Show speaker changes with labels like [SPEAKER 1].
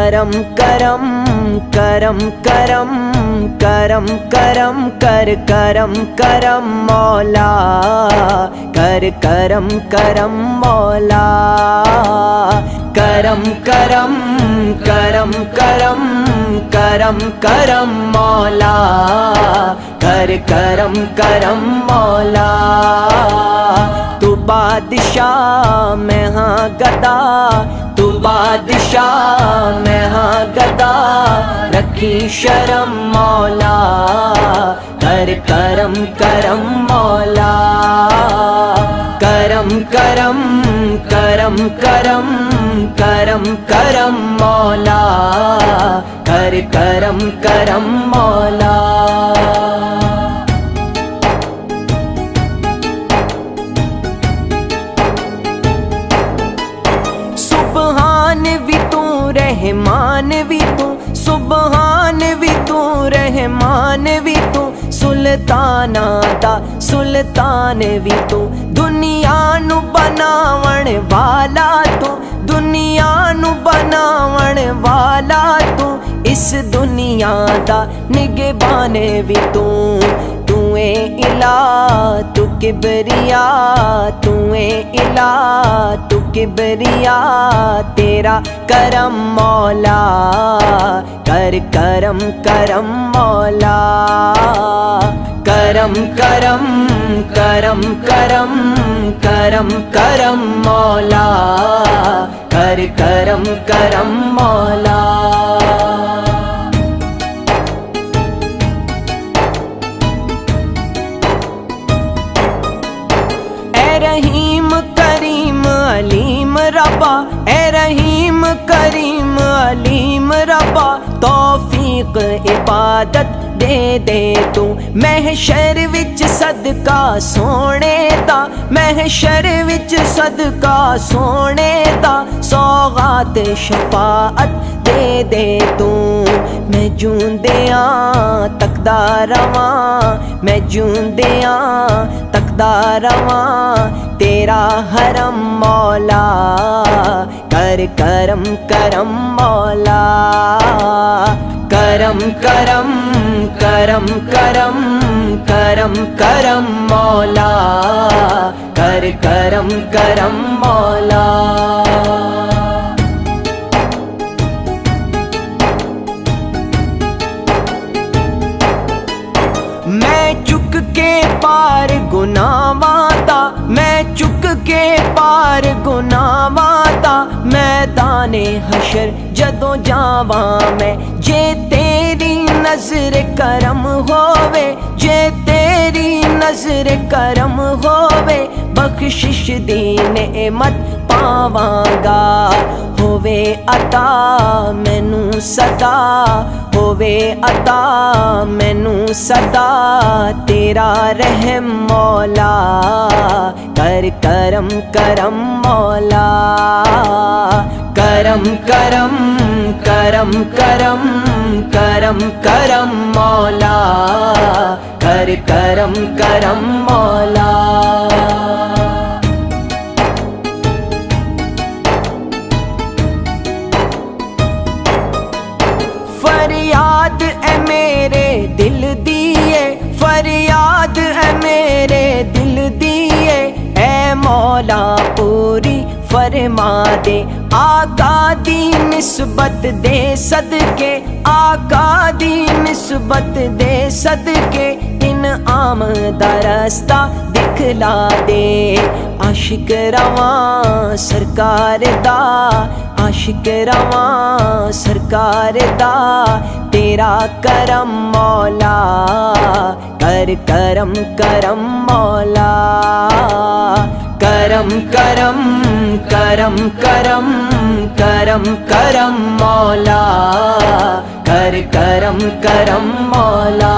[SPEAKER 1] کرم کرم کرم کرم کرم کرم کر کرم کرم مولا کر کرم کرم مولا کرم کرم کرم کرم کرم کرم مولا کر کرم کرم مولا تو بادشاہ میں ہاں گدا تو بادشاہ میں ہاں گدا رکھی شرم مولا کر کرم کرم مولا کرم کرم کرم کرم کرم کرم مولا کر کرم کرم مولا سبحان بھی تو رحمان بھی تو سبحان بھی تو رحمان بھی تو سلطان دا سلطان بھی تو دنیا نو بناون والا تو دنیا نو بناون والا تو اس دنیا دا نگہبان بھی تو اے الہ تو کبریا تو اے الہ تو کبریا تیرا کرم مولا کر کرم کرم مولا کرم کرم کرم کرم کرم کرم مولا کر کرم کرم مولا رحیم کریم علیم ربا اے رحیم کریم علیم ربا توفیق عبادت دے دے تو محشر وچ صدقہ سونے دا محشر وچ صدقہ سونے دا سوغات شفاعت دے دے تو میں جوندیاں تکدا رواں میں جوندیاں تکدا رواں تیرا حرم مولا کر کرم کرم مولا کرم کرم کرم کرم کرم کرم مولا کر کرم کرم مولا میں چک کے پار گناہاں دا میں چک کے پار گناہاں دا میدان حشر جدوں جاواں میں جے تیری نظر کرم ہووے جے تیری نظر کرم ہووے بخشش دی نعمت پاواں گا ہووے عطا مینوں صدا ہووے عطا مینوں صدا تیرا رحم مولا کر کرم کرم مولا کرم کرم کرم کرم کرم کرم مولا کر کرم کرم مولا فریاد اے میرے دل دیے فریاد اے میرے دل دیے اے مولا پوری فرما دے آقا دی نسبت دے صدقے آقا دی نسبت دے صدقے انعام دا رستہ دکھلا دے عاشق رواں سرکار دا عاشق رواں سرکار دا تیرا کرم مولا کر کرم کرم مولا کرم کرم کرم کرم کرم کرم مولا کر کرم کرم مولا